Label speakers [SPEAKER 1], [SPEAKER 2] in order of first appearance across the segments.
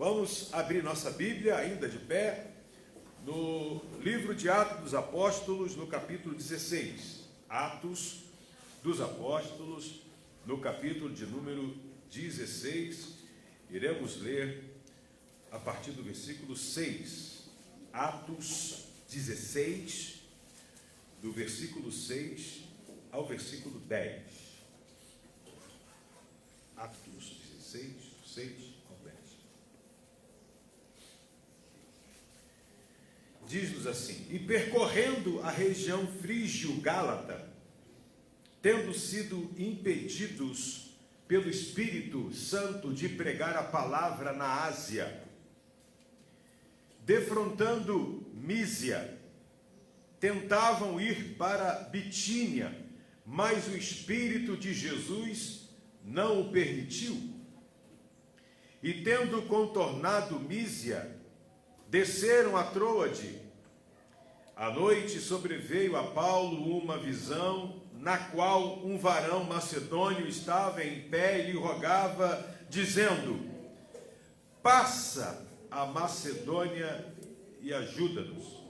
[SPEAKER 1] Vamos abrir nossa Bíblia, ainda de pé, no livro de Atos dos Apóstolos, no capítulo 16. Atos dos Apóstolos, no capítulo de número 16. Iremos ler a partir do versículo 6. Atos 16, do versículo 6 ao versículo 10. Atos 16, 6 ao 10. Diz-nos assim: e percorrendo a região frígio-gálata, tendo sido impedidos pelo Espírito Santo de pregar a palavra na Ásia, defrontando Mísia, tentavam ir para Bitínia, mas o Espírito de Jesus não o permitiu. E tendo contornado Mísia, desceram a Troade. À noite sobreveio a Paulo uma visão, na qual um varão macedônio estava em pé e lhe rogava, dizendo: passa a Macedônia e ajuda-nos.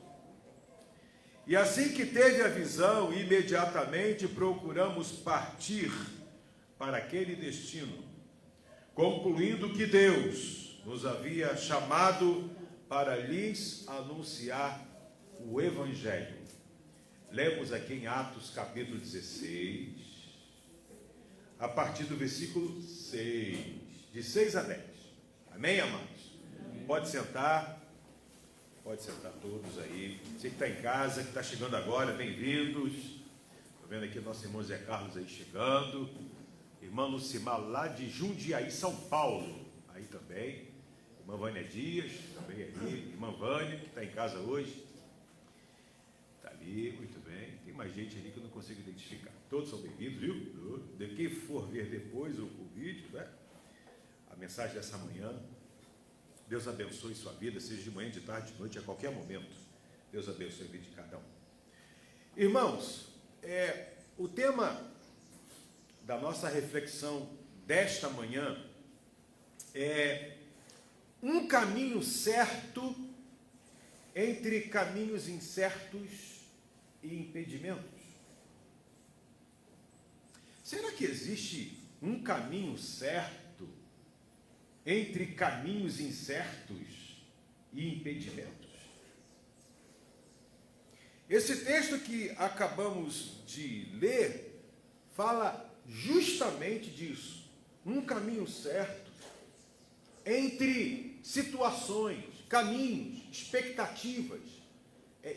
[SPEAKER 1] E assim que teve a visão, imediatamente procuramos partir para aquele destino, concluindo que Deus nos havia chamado para lhes anunciar o Evangelho. Lemos aqui em Atos capítulo 16, a partir do versículo 6, de 6 a 10. Amém, amados? Amém. Pode sentar todos aí. Você que está em casa, que está chegando agora, bem-vindos. Estou vendo aqui nosso irmão Zé Carlos aí chegando. Irmã Lucimar lá de Jundiaí, São Paulo, aí também. Irmã Vânia Dias, também ali. Irmã Vânia, que está em casa hoje. Está ali, muito bem. Tem mais gente ali que eu não consigo identificar. Todos são bem-vindos, viu? De quem for ver depois o vídeo, né? A mensagem dessa manhã. Deus abençoe sua vida, seja de manhã, de tarde, de noite, a qualquer momento. Deus abençoe a vida de cada um. Irmãos, o tema da nossa reflexão desta manhã é um caminho certo entre caminhos incertos e impedimentos. Será que existe um caminho certo entre caminhos incertos e impedimentos? Esse texto que acabamos de ler fala justamente disso. Um caminho certo entre situações, caminhos, expectativas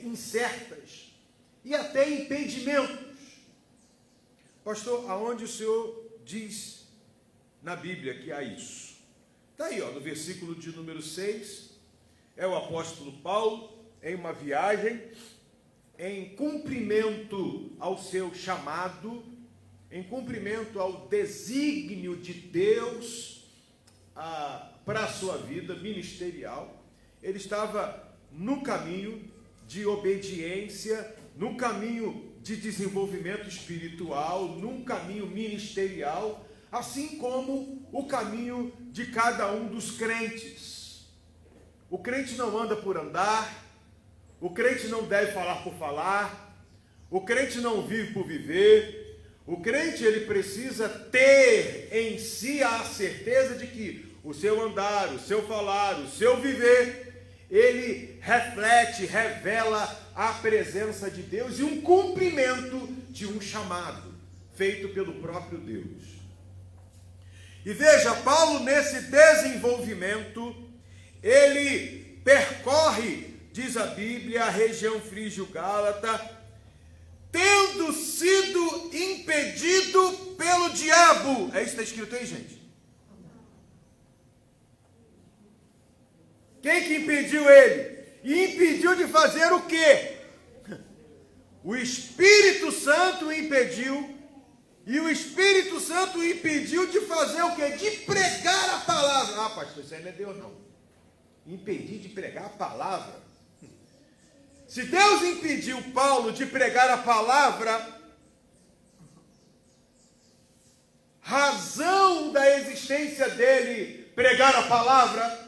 [SPEAKER 1] incertas e até impedimentos. Pastor, aonde o senhor diz na Bíblia que há isso? Está aí, no versículo de número 6, é o apóstolo Paulo em uma viagem, em cumprimento ao seu chamado, em cumprimento ao desígnio de Deus para a sua vida ministerial. Ele estava no caminho de obediência, num caminho de desenvolvimento espiritual, num caminho ministerial, assim como o caminho de cada um dos crentes. O crente não anda por andar, o crente não deve falar por falar, o crente não vive por viver. O crente, ele precisa ter em si a certeza de que o seu andar, o seu falar, o seu viver, ele reflete, revela a presença de Deus e um cumprimento de um chamado feito pelo próprio Deus. E veja, Paulo, nesse desenvolvimento, ele percorre, diz a Bíblia, a região frígio-gálata, tendo sido impedido pelo diabo. É isso que está escrito aí, gente? Quem que impediu ele? E impediu de fazer o quê? O Espírito Santo impediu. E o Espírito Santo impediu de fazer o quê? De pregar a palavra. Ah, pastor, isso aí não é Deus, não. Impedir de pregar a palavra. Se Deus impediu Paulo de pregar a palavra, razão da existência dele pregar a palavra,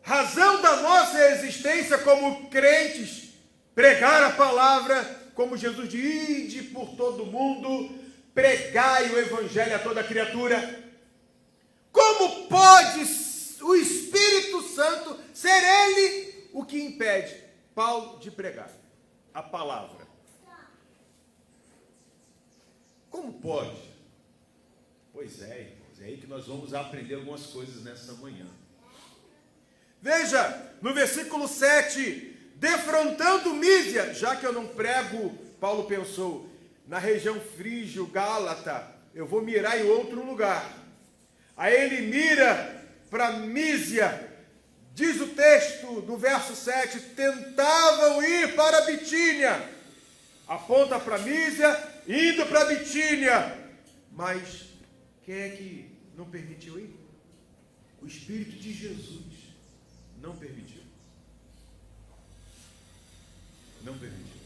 [SPEAKER 1] razão da nossa existência como crentes, pregar a palavra, como Jesus diz, ide por todo mundo, pregai o evangelho a toda criatura. Como pode o Espírito Santo ser ele o que impede Paulo de pregar a palavra? Como pode? Pois é, irmãos, é aí que nós vamos aprender algumas coisas nessa manhã. Veja, no versículo 7, defrontando Mísia, já que eu não prego, Paulo pensou, na região frígio-gálata, eu vou mirar em outro lugar. Aí ele mira para Mísia, diz o texto do verso 7, tentavam ir para Bitínia, aponta para Mísia, indo para Bitínia, mas quem é que não permitiu ir? O Espírito de Jesus não permitiu. Não permitiu.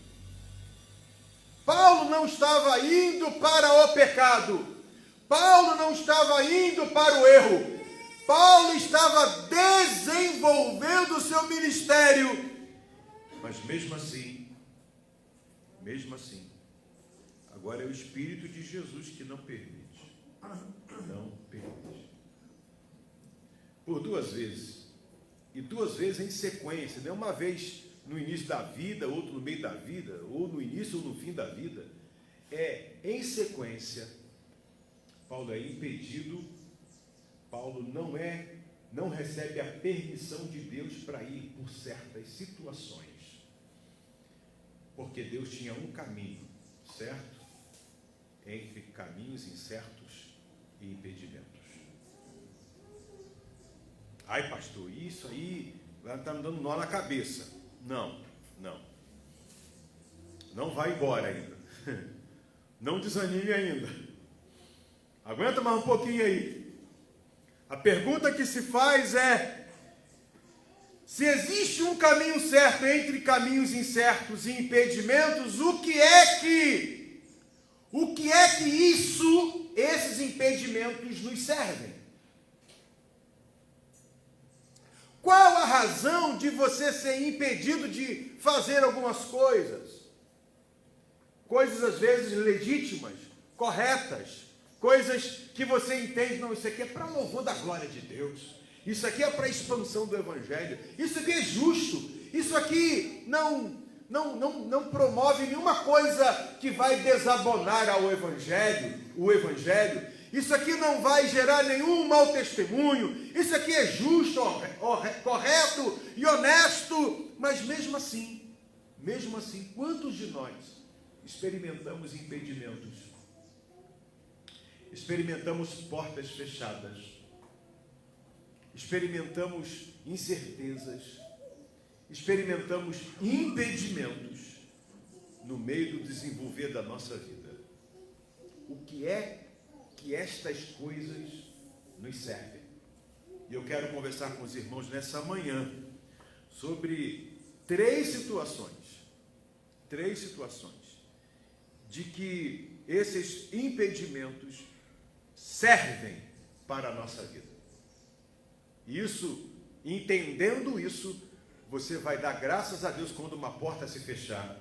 [SPEAKER 1] Paulo não estava indo para o pecado. Paulo não estava indo para o erro. Paulo estava desenvolvendo o seu ministério. Mas mesmo assim, agora é o Espírito de Jesus que não permite. Não permite. Por duas vezes. E duas vezes em sequência, não é uma vez no início da vida, outro no meio da vida, ou no início ou no fim da vida. É em sequência. Paulo é impedido. Paulo não recebe a permissão de Deus para ir por certas situações. Porque Deus tinha um caminho, certo? Entre caminhos incertos e impedimentos. Ai, pastor, isso aí está me dando nó na cabeça. Não. Não vai embora ainda. Não desanime ainda. Aguenta mais um pouquinho aí. A pergunta que se faz é: se existe um caminho certo entre caminhos incertos e impedimentos, o que é que esses impedimentos nos servem? Qual a razão de você ser impedido de fazer algumas coisas? Coisas às vezes legítimas, corretas, coisas que você entende, não, isso aqui é para louvor da glória de Deus, isso aqui é para a expansão do Evangelho, isso aqui é justo, isso aqui não promove nenhuma coisa que vai desabonar o Evangelho, isso aqui não vai gerar nenhum mau testemunho, isso aqui é justo, correto e honesto, mas mesmo assim, quantos de nós experimentamos impedimentos, experimentamos portas fechadas, experimentamos incertezas, experimentamos impedimentos no meio do desenvolver da nossa vida? O que é que estas coisas nos servem? E eu quero conversar com os irmãos nessa manhã sobre três situações de que esses impedimentos servem para a nossa vida. E isso, entendendo isso, você vai dar graças a Deus quando uma porta se fechar,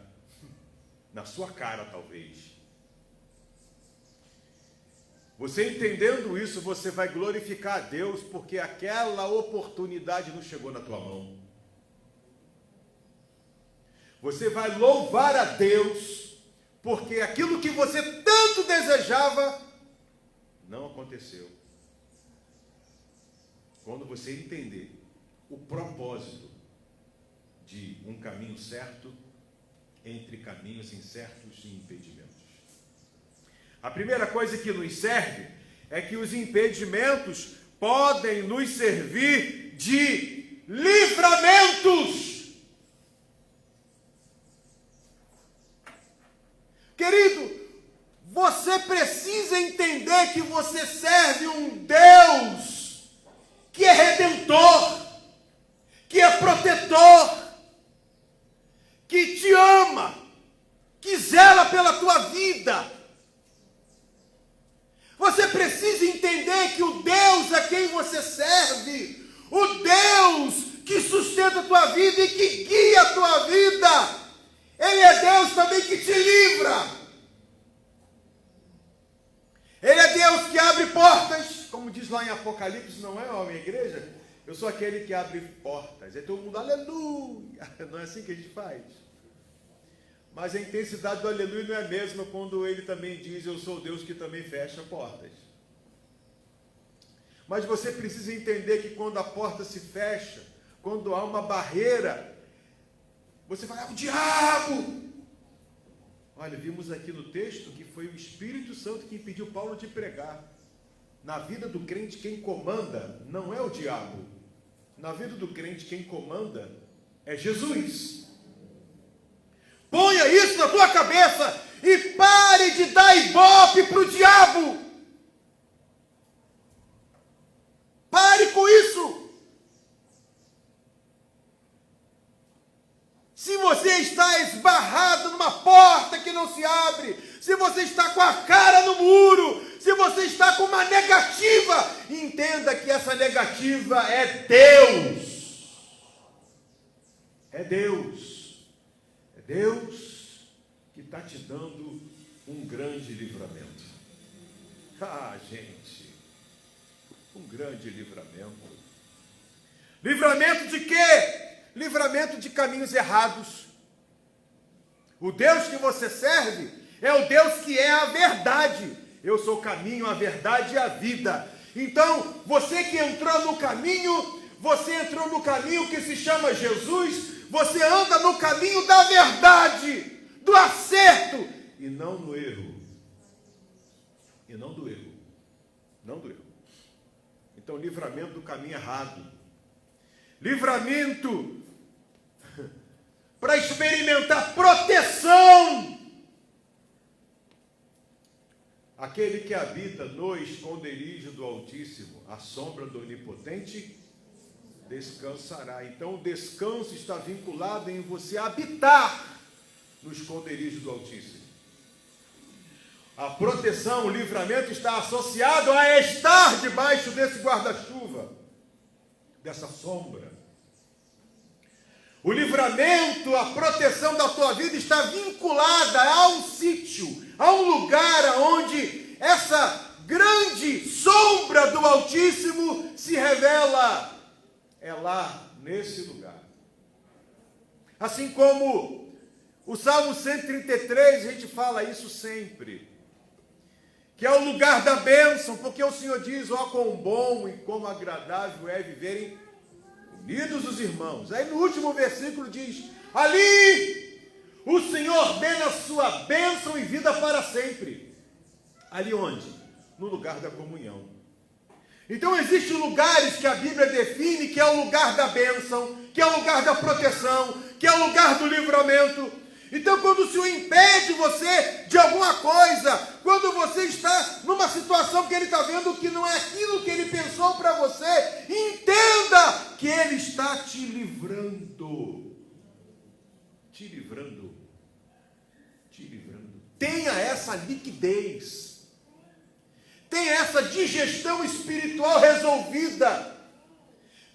[SPEAKER 1] na sua cara talvez. Você entendendo isso, você vai glorificar a Deus, porque aquela oportunidade não chegou na tua mão. Você vai louvar a Deus, porque aquilo que você tanto desejava, não aconteceu. Quando você entender o propósito de um caminho certo entre caminhos incertos e impedimentos. A primeira coisa que nos serve é que os impedimentos podem nos servir de livramentos. Querido, você precisa entender que você serve um Deus que é redentor, que é protetor, que te ama, que zela pela tua vida. Você precisa entender que o Deus a quem você serve, o Deus que sustenta a tua vida e que guia a tua vida. Ele é Deus também que te livra. Ele é Deus que abre portas, como diz lá em Apocalipse, não é, ó, minha igreja? Eu sou aquele que abre portas. Aí todo mundo, aleluia. Não é assim que a gente faz? Mas a intensidade do aleluia não é a mesma quando ele também diz, eu sou Deus que também fecha portas. Mas você precisa entender que quando a porta se fecha, quando há uma barreira, você fala, o diabo! Olha, vimos aqui no texto que foi o Espírito Santo que impediu Paulo de pregar. Na vida do crente, quem comanda não é o diabo. Na vida do crente, quem comanda é Jesus. Ponha isso na tua cabeça e pare de dar ibope para o diabo. Pare com isso. Se você está esbarrado numa porta que não se abre, se você está com a cara no muro, se você está com uma negativa, entenda que essa negativa é Deus. É Deus. É Deus que está te dando um grande livramento. Ah, gente, um grande livramento. Livramento de quê? Livramento de caminhos errados. O Deus que você serve é o Deus que é a verdade. Eu sou o caminho, a verdade e a vida. Então, você que entrou no caminho, você entrou no caminho que se chama Jesus, você anda no caminho da verdade, do acerto, e não no erro. E não do erro. Não do erro. Então, livramento do caminho errado. Livramento para experimentar proteção. Aquele que habita no esconderijo do Altíssimo, à sombra do Onipotente, descansará. Então o descanso está vinculado em você habitar no esconderijo do Altíssimo. A proteção, o livramento está associado a estar debaixo desse guarda-chuva, dessa sombra. O livramento, a proteção da tua vida está vinculada a um sítio, a um lugar onde essa grande sombra do Altíssimo se revela. É lá, nesse lugar. Assim como o Salmo 133, a gente fala isso sempre, que é o lugar da bênção, porque o Senhor diz, ó, quão bom e como agradável é viverem unidos os irmãos. Aí no último versículo diz, ali o Senhor ordena a sua bênção e vida para sempre. Ali onde? No lugar da comunhão. Então existem lugares que a Bíblia define que é o lugar da bênção, que é o lugar da proteção, que é o lugar do livramento. Então quando o Senhor impede você de alguma coisa, quando você está numa situação que Ele está vendo que não é aquilo que Ele pensou para você, entenda que Ele está te livrando. Te livrando. Te livrando. Tenha essa liquidez. Tenha essa digestão espiritual resolvida.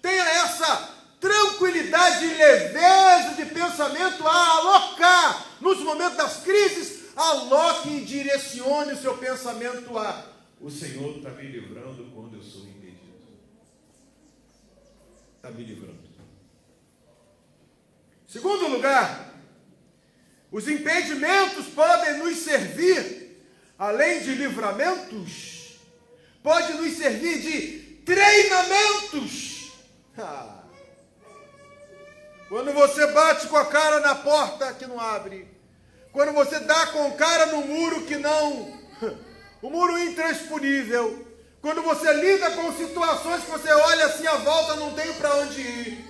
[SPEAKER 1] Tenha essa tranquilidade e leveza de pensamento a alocar nos momentos das crises. Aloque e direcione o seu pensamento a: o Senhor está me livrando quando eu sou impedido. Está me livrando. Segundo lugar, os impedimentos podem nos servir, além de livramentos, pode nos servir de treinamentos. Quando você bate com a cara na porta que não abre, quando você dá com a cara no muro que não, o muro intransponível, quando você lida com situações que você olha assim à volta, não tem para onde ir,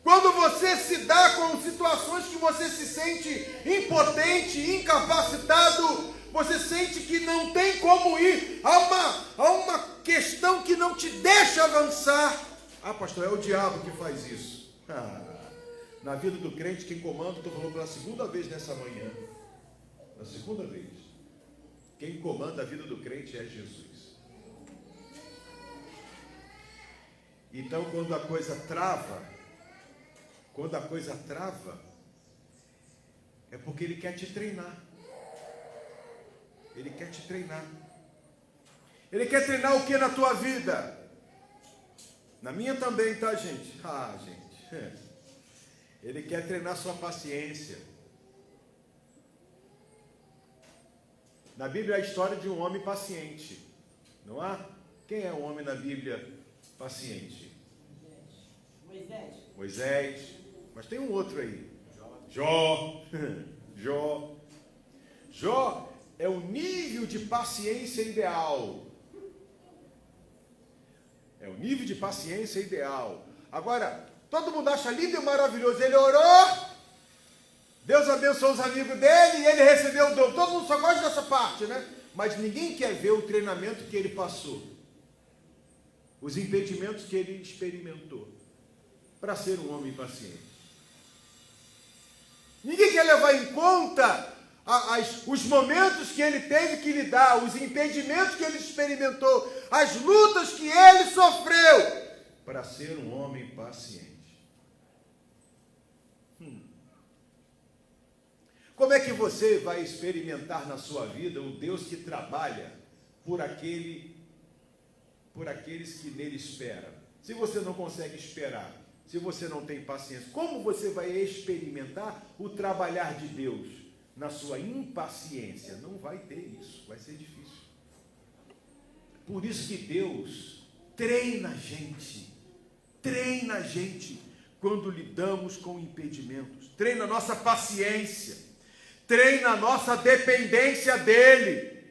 [SPEAKER 1] quando você se dá com situações que você se sente impotente, incapacitado, você sente que não tem como ir, há uma questão que não te deixa avançar. Ah, pastor, é o diabo que faz isso. Na vida do crente, quem comanda, estou falando pela segunda vez nessa manhã, na segunda vez, quem comanda a vida do crente é Jesus. Então, quando a coisa trava, quando a coisa trava, é porque Ele quer te treinar. Ele quer te treinar. Ele quer treinar o que na tua vida? Na minha também, tá, gente? Gente. Ele quer treinar sua paciência. Na Bíblia há a história de um homem paciente. Não há? Quem é o homem na Bíblia paciente? Moisés. Mas tem um outro aí. Jó. Jó é o nível de paciência ideal. É o nível de paciência ideal. Agora, todo mundo acha lindo e maravilhoso. Ele orou, Deus abençoou os amigos dele e ele recebeu o dom. Todo mundo só gosta dessa parte, né? Mas ninguém quer ver o treinamento que ele passou. Os impedimentos que ele experimentou para ser um homem paciente. Ninguém quer levar em conta os momentos que ele teve que lidar, os impedimentos que ele experimentou, as lutas que ele sofreu para ser um homem paciente. Como é que você vai experimentar na sua vida o Deus que trabalha por aqueles que nele esperam? Se você não consegue esperar, se você não tem paciência, como você vai experimentar o trabalhar de Deus na sua impaciência? Não vai ter isso, vai ser difícil. Por isso que Deus treina a gente quando lidamos com impedimentos, treina a nossa paciência, treina a nossa dependência dele.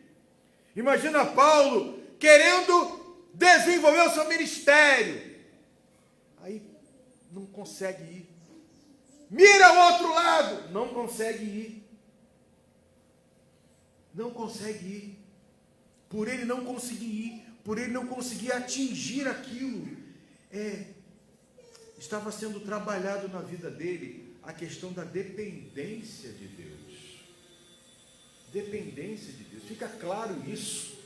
[SPEAKER 1] Imagina Paulo querendo desenvolver o seu ministério, aí não consegue ir, mira ao outro lado, não consegue ir, por ele não conseguir ir, por ele não conseguir atingir aquilo, estava sendo trabalhado na vida dele a questão da dependência de Deus. Dependência de Deus. Fica claro isso,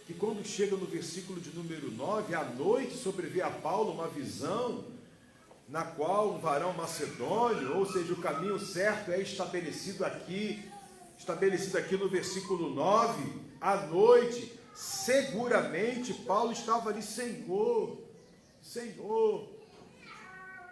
[SPEAKER 1] que quando chega no versículo de número 9, à noite sobreveio a Paulo uma visão, na qual um varão macedônio, ou seja, o caminho certo é estabelecido aqui no versículo 9, à noite, seguramente Paulo estava ali, Senhor,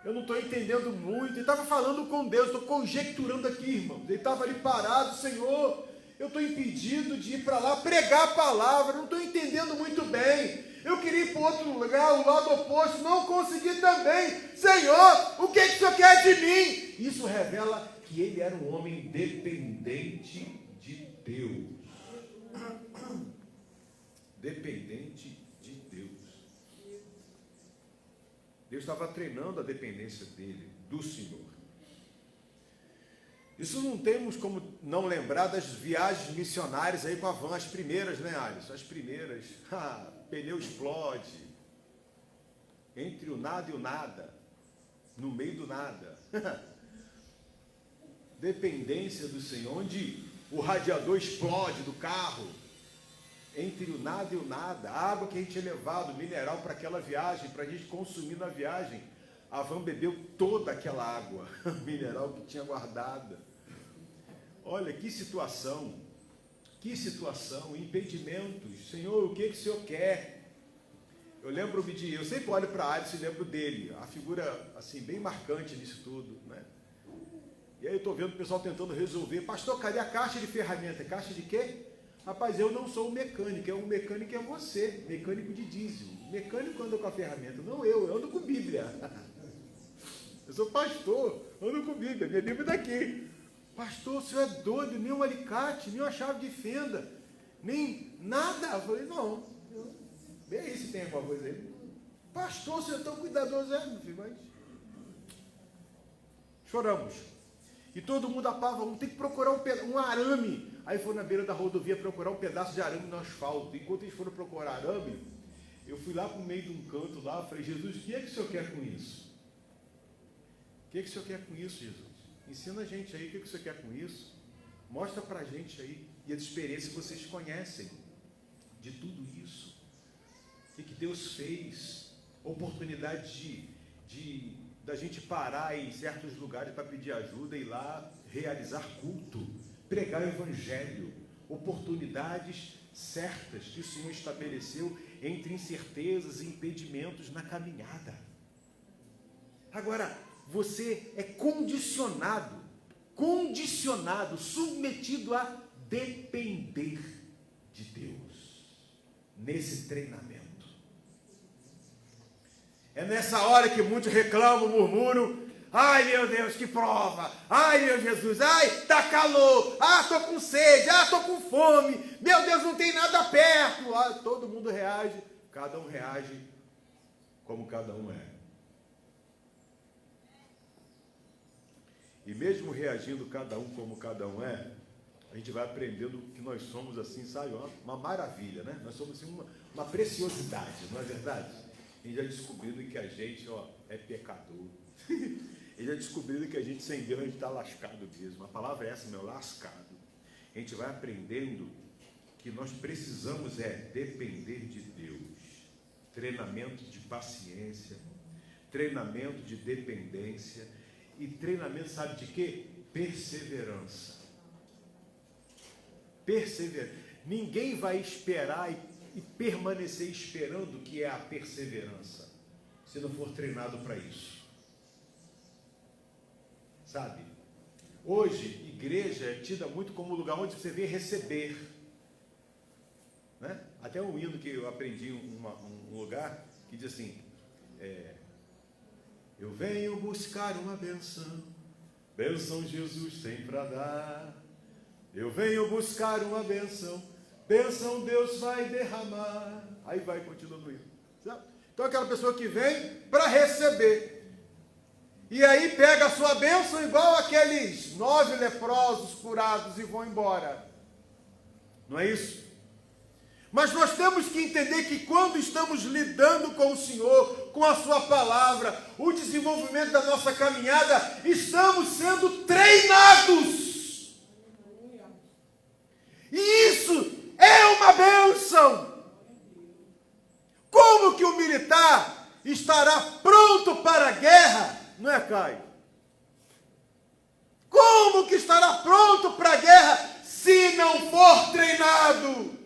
[SPEAKER 1] eu não estou entendendo muito, ele estava falando com Deus, estou conjecturando aqui, irmãos, ele estava ali parado, Senhor, eu estou impedido de ir para lá pregar a palavra, não estou entendendo muito bem, eu queria ir para outro lugar, o lado oposto, não consegui também, Senhor, o que o Senhor quer de mim? Isso revela que ele era um homem dependente de Deus. Dependente de Deus. Deus estava treinando a dependência dele, do Senhor. Isso não temos como não lembrar das viagens missionárias aí com a van, as primeiras, né, Alisson? As primeiras. Pneu explode. Entre o nada e o nada. No meio do nada. Dependência do Senhor, onde o radiador explode do carro. Entre o nada e o nada. A água que a gente tinha levado, mineral para aquela viagem, para a gente consumir na viagem. A van bebeu toda aquela água mineral que tinha guardada. Olha que situação, impedimentos. Senhor, o que o Senhor quer? Eu sempre olho para a Alisson e lembro dele, a figura assim bem marcante nisso tudo, né? E aí eu estou vendo o pessoal tentando resolver. Pastor, cadê a caixa de ferramenta? Caixa de quê? Rapaz, eu não sou o mecânico, o mecânico é você, mecânico de diesel. O mecânico anda com a ferramenta, não eu ando com Bíblia. Eu sou pastor, ando com Bíblia, minha Bíblia está aqui. Pastor, o senhor é doido, nem um alicate, nem uma chave de fenda, nem nada. Eu falei, não, vê aí se tem alguma coisa aí. Pastor, o senhor é tão cuidadoso, meu filho, mas... Choramos. E todo mundo apava, tem que procurar um arame. Aí foi na beira da rodovia procurar um pedaço de arame no asfalto. Enquanto eles foram procurar arame, eu fui lá para o meio de um canto lá, falei, Jesus, o que é que o senhor quer com isso? O que é que o senhor quer com isso, Jesus? Ensina a gente aí, o que é que o senhor quer com isso? Mostra para a gente aí. E as experiências que vocês conhecem de tudo isso. O que Deus fez. Oportunidade de da gente parar em certos lugares para pedir ajuda e ir lá realizar culto, pregar o evangelho, oportunidades certas que o Senhor estabeleceu entre incertezas e impedimentos na caminhada. Agora, você é condicionado, submetido a depender de Deus nesse treinamento. É nessa hora que muitos reclamam, murmuram: ai meu Deus, que prova! Ai meu Jesus, ai, tá calor! Ah, tô com sede! Ah, tô com fome! Meu Deus, não tem nada perto! Ah, todo mundo reage, cada um reage como cada um é. E mesmo reagindo cada um como cada um é, a gente vai aprendendo que nós somos assim, sabe, uma maravilha, né? Nós somos assim, uma preciosidade, não é verdade? A gente já descobriu que a gente é pecador. E já descobriu que a gente sem Deus a gente está lascado mesmo. A palavra é essa, meu, lascado. A gente vai aprendendo que nós precisamos depender de Deus. Treinamento de paciência, treinamento de dependência e treinamento, sabe de quê? Perseverança. Perseverança. Ninguém vai esperar e permanecer esperando, que é a perseverança, se não for treinado para isso. Sabe? Hoje, igreja é tida muito como lugar onde você vem receber. Né? Até um hino que eu aprendi em um lugar que diz assim: eu venho buscar uma benção Jesus tem para dar. Eu venho buscar uma benção Deus vai derramar. Aí vai, continua no hino. Então aquela pessoa que vem para receber, e aí pega a sua bênção igual aqueles 9 leprosos curados e vão embora. Não é isso? Mas nós temos que entender que quando estamos lidando com o Senhor, com a sua palavra, o desenvolvimento da nossa caminhada, estamos sendo treinados. E isso é uma bênção. Como que o militar estará pronto para a guerra? Não é, Caio? Como que estará pronto para a guerra se não for treinado?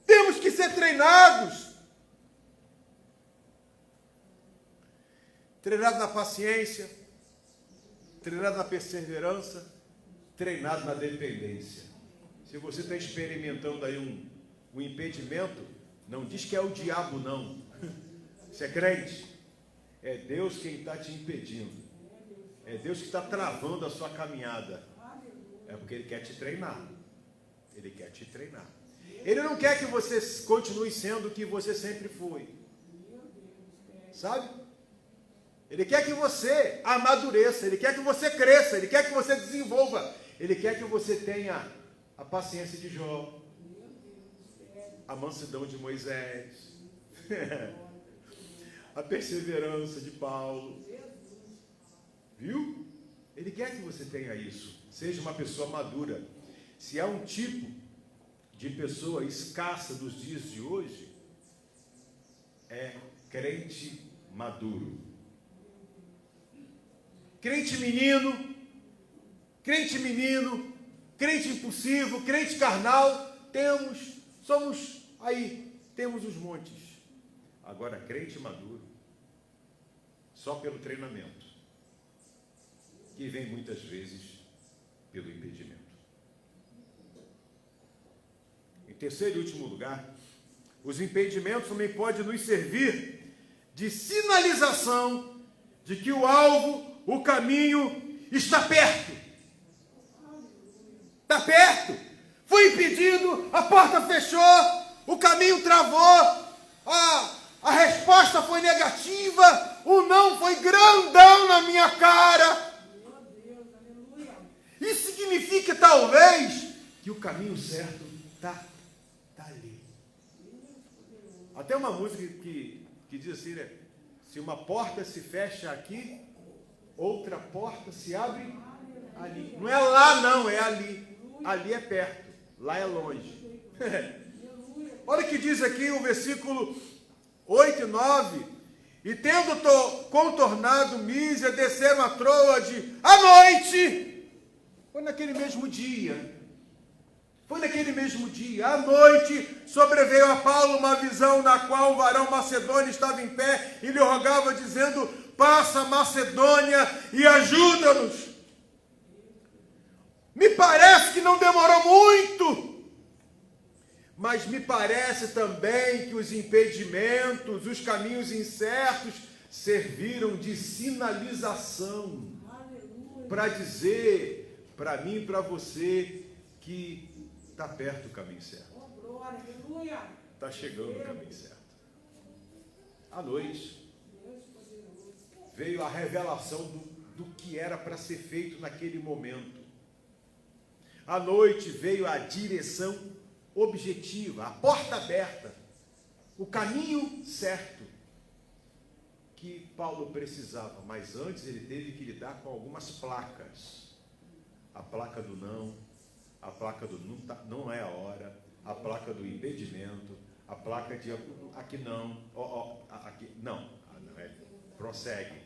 [SPEAKER 1] Temos que ser treinados. Treinado na paciência, treinado na perseverança, treinado na dependência. Se você está experimentando aí um impedimento, não diz que é o diabo, não. Você é crente? É Deus quem está te impedindo. É Deus que está travando a sua caminhada. É porque Ele quer te treinar. Ele quer te treinar. Ele não quer que você continue sendo o que você sempre foi. Sabe? Ele quer que você amadureça. Ele quer que você cresça. Ele quer que você desenvolva. Ele quer que você tenha a paciência de Jó, a mansidão de Moisés, a perseverança de Paulo. Viu? Ele quer que você tenha isso. Seja uma pessoa madura. Se há um tipo de pessoa escassa dos dias de hoje, é crente maduro. Crente menino, crente impulsivo, crente carnal, somos aí, temos os montes. Agora, crente maduro, só pelo treinamento, que vem muitas vezes pelo impedimento. Em terceiro e último lugar, os impedimentos também podem nos servir de sinalização de que o alvo, o caminho, está perto. Está perto. Foi impedido, a porta fechou, o caminho travou, a resposta foi negativa, o não foi grandão na minha cara. Isso significa, talvez, que o caminho certo está ali. Até uma música que diz assim, né? Se uma porta se fecha aqui, outra porta se abre ali. Não é lá não, é ali. Ali é perto, lá é longe. Olha o que diz aqui o versículo 8 e 9. E tendo contornado Mísia, desceram a Troade à noite. Foi naquele mesmo dia. À noite, sobreveio a Paulo uma visão na qual o varão macedônio estava em pé e lhe rogava, dizendo: passa Macedônia e ajuda-nos. Me parece que não demorou muito, mas me parece também que os impedimentos, os caminhos incertos, serviram de sinalização para dizer para mim e para você que está perto do caminho certo. Está chegando o caminho certo. À noite, veio a revelação do que era para ser feito naquele momento. À noite veio a direção objetiva, a porta aberta, o caminho certo que Paulo precisava. Mas antes ele teve que lidar com algumas placas. A placa do não, a placa do não é a hora, a placa do impedimento, a placa de aqui não, aqui não, prossegue,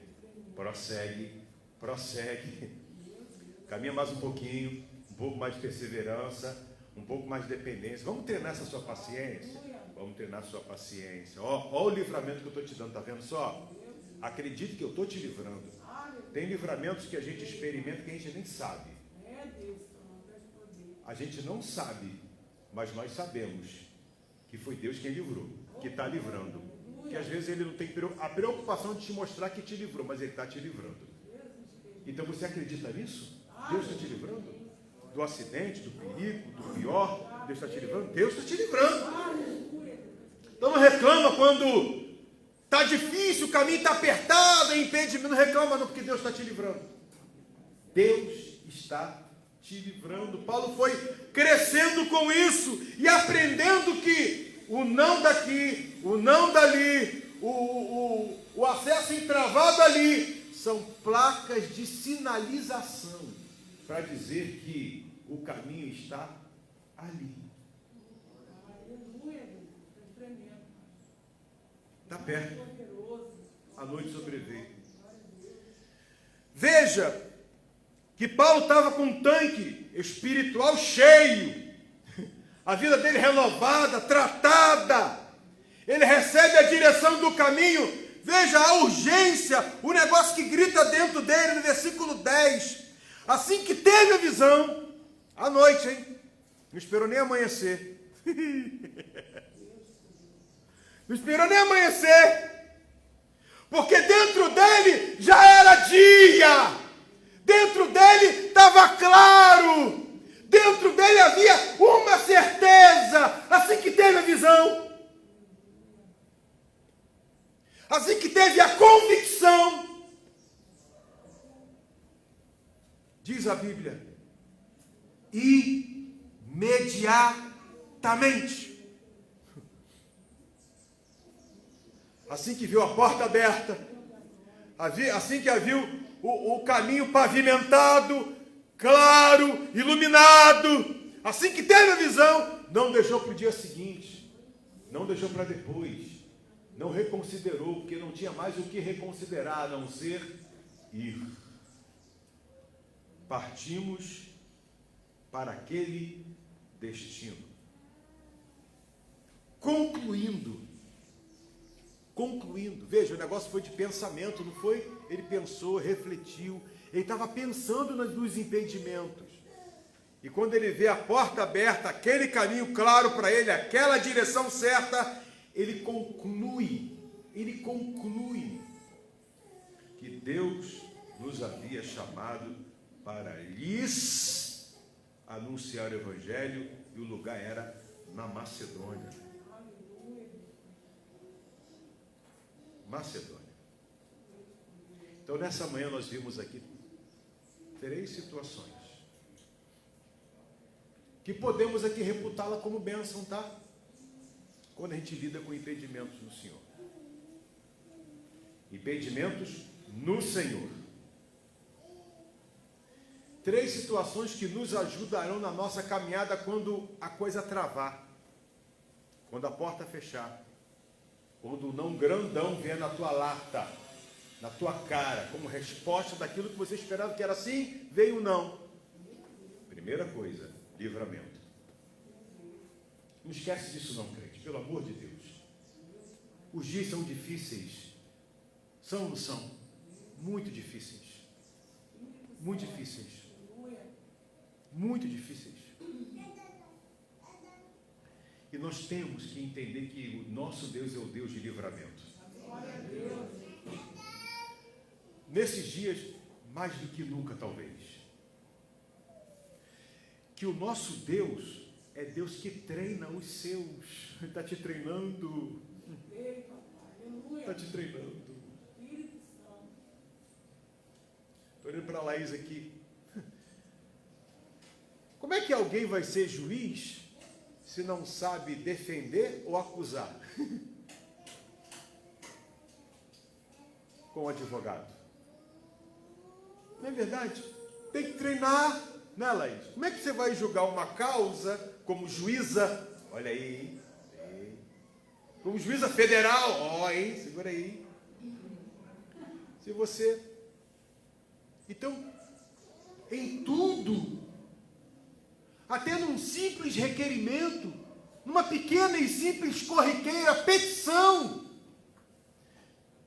[SPEAKER 1] caminha mais um pouquinho, um pouco mais de perseverança, um pouco mais de dependência. Vamos treinar essa sua paciência? Vamos treinar a sua paciência. Ó o livramento que eu estou te dando, tá vendo só? Acredite que eu estou te livrando. Tem livramentos que a gente experimenta que a gente nem sabe. A gente não sabe, mas nós sabemos que foi Deus quem livrou, que está livrando. Que às vezes ele não tem a preocupação de te mostrar que te livrou, mas ele está te livrando. Então você acredita nisso? Deus está te livrando? Do acidente, do perigo, do pior, Deus está te livrando? Deus está te livrando. Então não reclama quando está difícil, o caminho está apertado, é impedimento. Não reclama não, porque Deus está te livrando. Deus está te livrando. Paulo foi crescendo com isso e aprendendo que o não daqui, o não dali, o acesso entravado ali, são placas de sinalização para dizer que o caminho está ali. Está perto. A noite sobreveio. Veja que Paulo estava com um tanque espiritual cheio, a vida dele renovada, tratada, ele recebe a direção do caminho. Veja a urgência, o negócio que grita dentro dele no versículo 10, assim que teve a visão, à noite, hein? Não esperou nem amanhecer, não esperou nem amanhecer, porque dentro dele já era dia. Dentro dele estava claro, dentro dele havia uma certeza, assim que teve a visão, assim que teve a convicção, diz a Bíblia, imediatamente, assim que viu a porta aberta, assim que a viu o caminho pavimentado, claro, iluminado, assim que teve a visão, não deixou para o dia seguinte, não deixou para depois, não reconsiderou, porque não tinha mais o que reconsiderar, a não ser ir. Partimos para aquele destino. Concluindo, veja, o negócio foi de pensamento, não foi? Ele pensou, refletiu, ele estava pensando nos impedimentos. E quando ele vê a porta aberta, aquele caminho claro para ele, aquela direção certa, ele conclui que Deus nos havia chamado para lhes anunciar o Evangelho, e o lugar era na Macedônia. Então nessa manhã nós vimos aqui 3 situações que podemos aqui reputá-la como bênção, tá? Quando a gente lida com impedimentos no Senhor. Impedimentos no Senhor. 3 situações que nos ajudarão na nossa caminhada quando a coisa travar, quando a porta fechar, Quando o não grandão vier na tua lata, na tua cara, como resposta daquilo que você esperava que era assim, veio o não. Primeira coisa, livramento. Não esquece disso não, crente, pelo amor de Deus. Os dias são difíceis. São ou não são? Muito difíceis. Muito difíceis. Muito difíceis. E nós temos que entender que o nosso Deus é o Deus de livramento. Nesses dias, mais do que nunca, talvez. Que o nosso Deus é Deus que treina os seus. Ele está te treinando. Está te treinando. Estou olhando para a Laís aqui. Como é que alguém vai ser juiz se não sabe defender ou acusar? Com o advogado. Não é verdade? Tem que treinar, né, Laís? Como é que você vai julgar uma causa como juíza? Olha aí, hein? Como juíza federal, ó, hein? Segura aí. Se você... Então, em tudo, até num simples requerimento, numa pequena e simples corriqueira petição,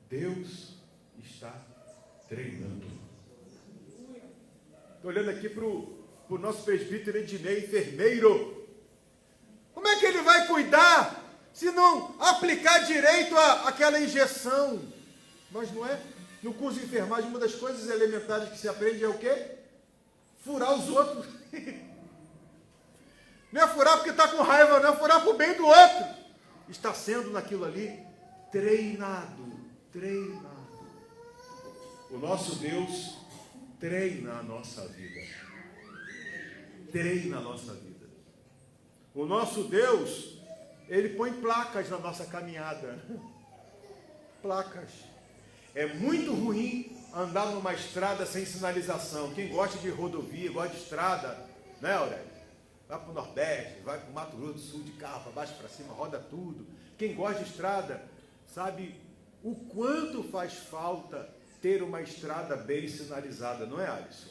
[SPEAKER 1] Deus está treinando. Estou olhando aqui para o nosso presbítero Ednei, enfermeiro. Como é que ele vai cuidar se não aplicar direito àquela injeção? Mas não é? No curso de enfermagem, uma das coisas elementares que se aprende é o quê? Furar os outros. Não é furar porque está com raiva, não é furar para o bem do outro. Está sendo naquilo ali treinado. O nosso Deus treina a nossa vida. Treina a nossa vida. O nosso Deus, Ele põe placas na nossa caminhada. Placas. É muito ruim andar numa estrada sem sinalização. Quem gosta de rodovia, gosta de estrada, né, Aurélio? Vai para o Nordeste, vai para o Mato Grosso do Sul, de carro, para baixo, para cima, roda tudo. Quem gosta de estrada, sabe o quanto faz falta ter uma estrada bem sinalizada, não é, Alisson?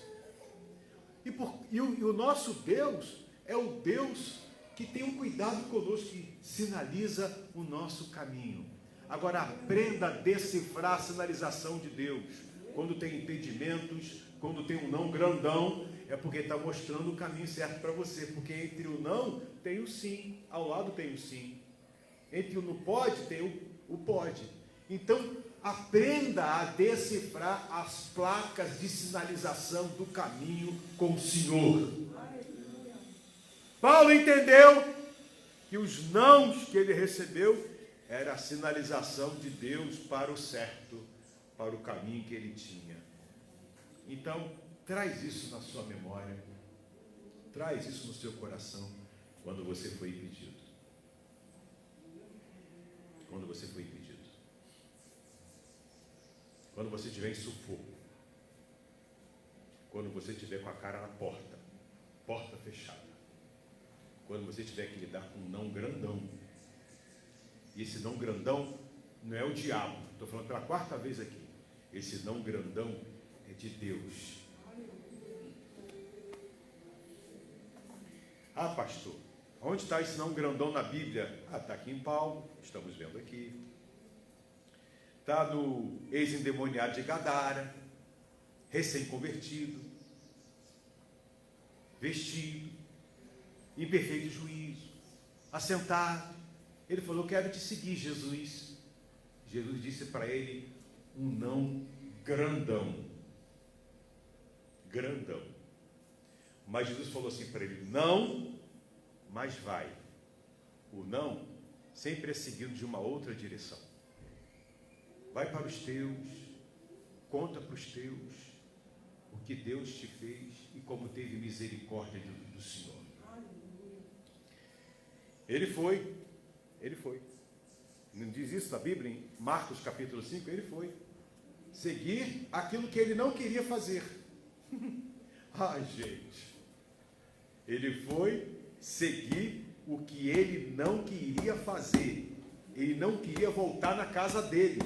[SPEAKER 1] E o nosso Deus é o Deus que tem um cuidado conosco, que sinaliza o nosso caminho. Agora, aprenda a decifrar a sinalização de Deus. Quando tem impedimentos, quando tem um não grandão, é porque está mostrando o caminho certo para você. Porque entre o não, tem o sim. Ao lado tem o sim. Entre o não pode, tem o pode. Então, aprenda a decifrar as placas de sinalização do caminho com o Senhor. Paulo entendeu que os nãos que ele recebeu era a sinalização de Deus para o certo, para o caminho que ele tinha. Então, traz isso na sua memória, traz isso no seu coração, quando você foi impedido. Quando você foi impedido. Quando você estiver em sufoco. Quando você estiver com a cara na porta, porta fechada. Quando você tiver que lidar com um não grandão. E esse não grandão não é o diabo. Estou falando pela quarta vez aqui. Esse não grandão é de Deus. Ah, pastor, onde está esse não grandão na Bíblia? Ah, está aqui em Paulo, estamos vendo aqui. Está no ex-endemoniado de Gadara, recém-convertido, vestido, em perfeito juízo, assentado. Ele falou: quero te seguir, Jesus. Jesus disse para ele um não grandão. Grandão. Mas Jesus falou assim para ele: não, mas vai. O não sempre é seguido de uma outra direção. Vai para os teus, conta para os teus o que Deus te fez e como teve misericórdia do Senhor. Ele foi. Não diz isso na Bíblia, em Marcos capítulo 5? Ele foi seguir aquilo que ele não queria fazer. Ai, gente. Ele foi seguir o que ele não queria fazer. ele não queria voltar na casa dele.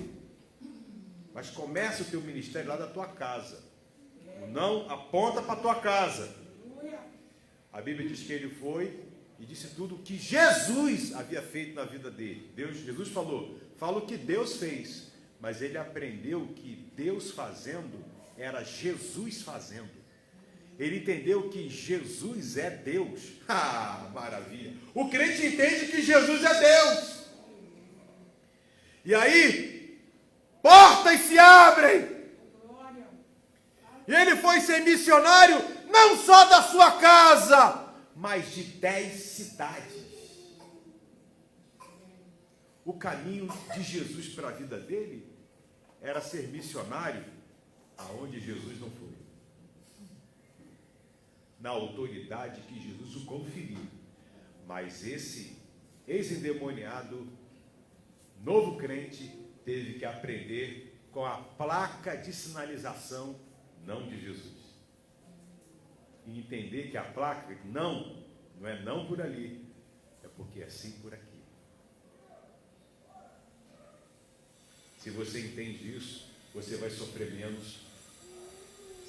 [SPEAKER 1] Mas começa o teu ministério lá da tua casa. O não aponta para a tua casa. A Bíblia diz que ele foi e disse tudo o que Jesus havia feito na vida dele. Jesus fala o que Deus fez, mas ele aprendeu que Deus fazendo era Jesus fazendo. Ele entendeu que Jesus é Deus. Ah, maravilha! O crente entende que Jesus é Deus. E aí, portas se abrem. E ele foi ser missionário não só da sua casa, mas de 10 cidades. O caminho de Jesus para a vida dele era ser missionário aonde Jesus não foi. Na autoridade que Jesus o conferiu. Mas esse ex-endemoniado, novo crente, teve que aprender com a placa de sinalização não de Jesus. E entender que a placa não é não por ali, é porque é sim por aqui. Se você entende isso, você vai sofrer menos.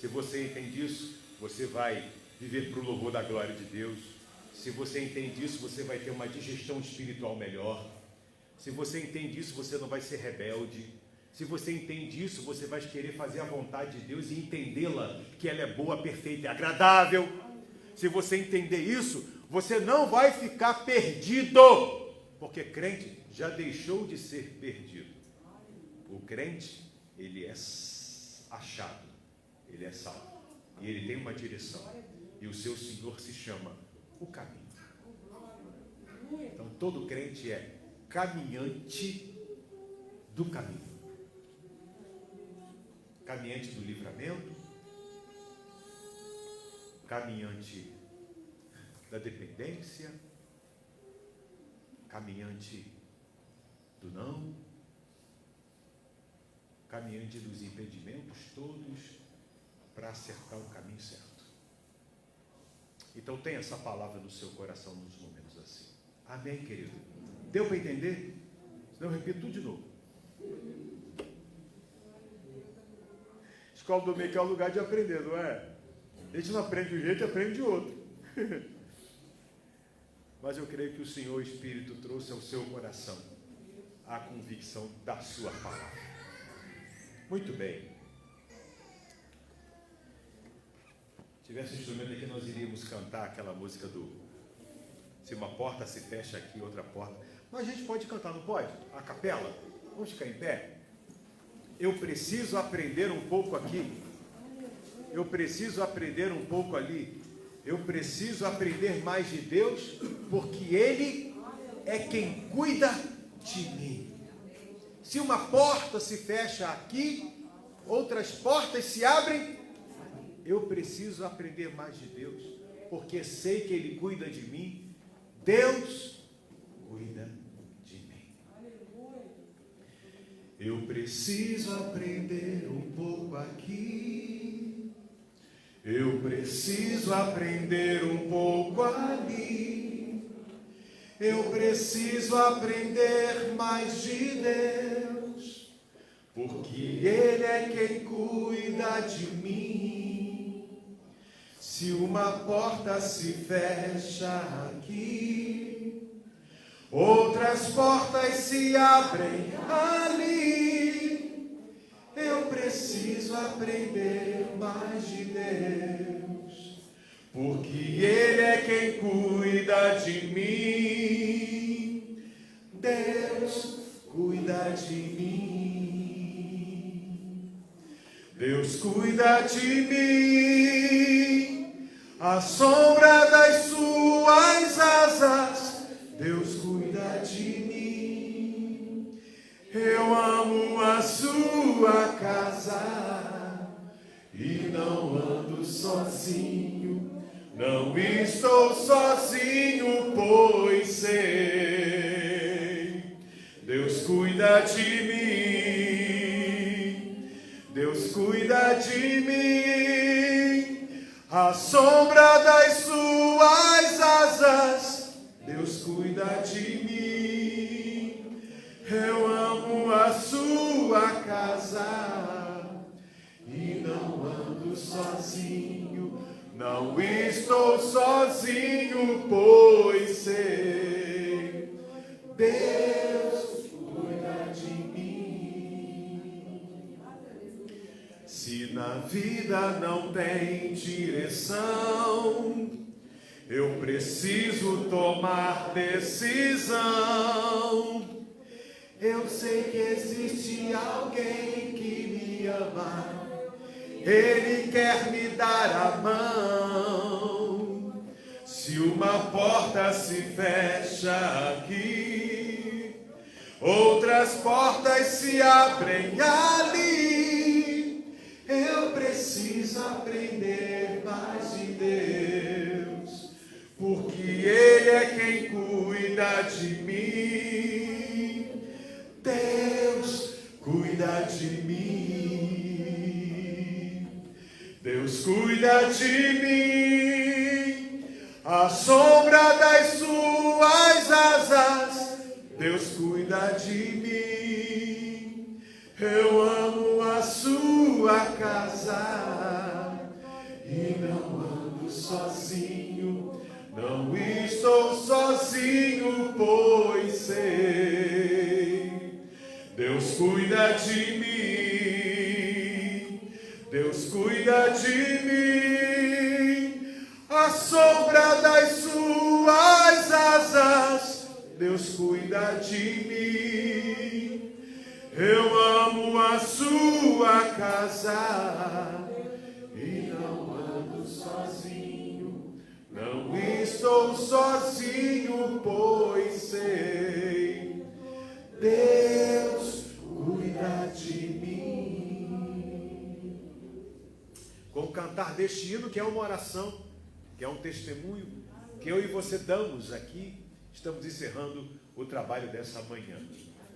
[SPEAKER 1] Se você entende isso, você vai viver para o louvor da glória de Deus. Se você entende isso, você vai ter uma digestão espiritual melhor. Se você entende isso, você não vai ser rebelde. Se você entende isso, você vai querer fazer a vontade de Deus e entendê-la, que ela é boa, perfeita e agradável. Se você entender isso, você não vai ficar perdido, porque crente já deixou de ser perdido. O crente, ele é achado, ele é salvo, e ele tem uma direção, e o seu Senhor se chama o caminho. Então todo crente é caminhante do caminho, caminhante do livramento, caminhante da dependência, caminhante do não, caminhante dos impedimentos todos para acertar o caminho certo. Então tenha essa palavra no seu coração nos momentos assim. Amém, querido? Deu para entender? Senão eu repito tudo de novo. Escola dominical é um lugar de aprender, não é? A gente não aprende de um jeito, aprende de outro. Mas eu creio que o Senhor Espírito trouxe ao seu coração a convicção da sua palavra. Muito bem. Se tivesse um instrumento aqui, nós iríamos cantar aquela música do se uma porta se fecha aqui, outra porta. Mas a gente pode cantar, não pode? A capela? Vamos ficar em pé? Eu preciso aprender um pouco aqui. Eu preciso aprender um pouco ali. Eu preciso aprender mais de Deus, porque Ele é quem cuida de mim. Se uma porta se fecha aqui, outras portas se abrem. Eu preciso aprender mais de Deus, porque sei que Ele cuida de mim. Deus cuida de mim. Eu preciso aprender um pouco aqui. Eu preciso aprender um pouco ali. Eu preciso aprender mais de Deus, porque Ele é quem cuida de mim. Se uma porta se fecha aqui, outras portas se abrem ali. Eu preciso aprender mais de Deus, porque Ele é quem cuida de mim. Deus cuida de mim. Deus cuida de mim. À sombra das suas asas, Deus cuida de mim. Eu amo a sua casa e não ando sozinho. Não estou sozinho, pois sei. Deus cuida de mim. Deus cuida de mim. À sombra das suas asas, Deus cuida de mim. Eu amo a sua casa e não ando sozinho, não estou sozinho, pois sei, Deus cuida de mim. Se na vida não tem direção, eu preciso tomar decisão. Eu sei que existe alguém que me ama, Ele quer me dar a mão. Se uma porta se fecha aqui, outras portas se abrem ali. Eu preciso aprender mais de Deus, porque Ele é quem cuida de mim. Deus cuida de mim. Deus cuida de mim. A sombra das suas asas, Deus cuida de mim. Eu amo a sua casa e não ando sozinho, não estou sozinho, pois sei, Deus cuida de mim, Deus cuida de mim. A sombra das suas asas, Deus cuida de mim. Eu amo a sua casa e não ando sozinho, não estou sozinho, pois sei, Deus cuida de mim. Com o cantar deste hino, que é uma oração, que é um testemunho que eu e você damos aqui, estamos encerrando o trabalho dessa manhã.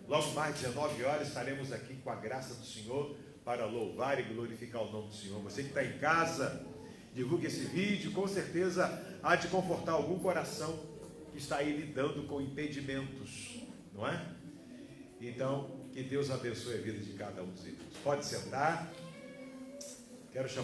[SPEAKER 1] Logo mais 19 horas estaremos aqui com a graça do Senhor para louvar e glorificar o nome do Senhor. Você que está em casa, divulgue esse vídeo, com certeza há de confortar algum coração que está aí lidando com impedimentos, não é? Então, que Deus abençoe a vida de cada um dos irmãos. Pode sentar. Quero chamar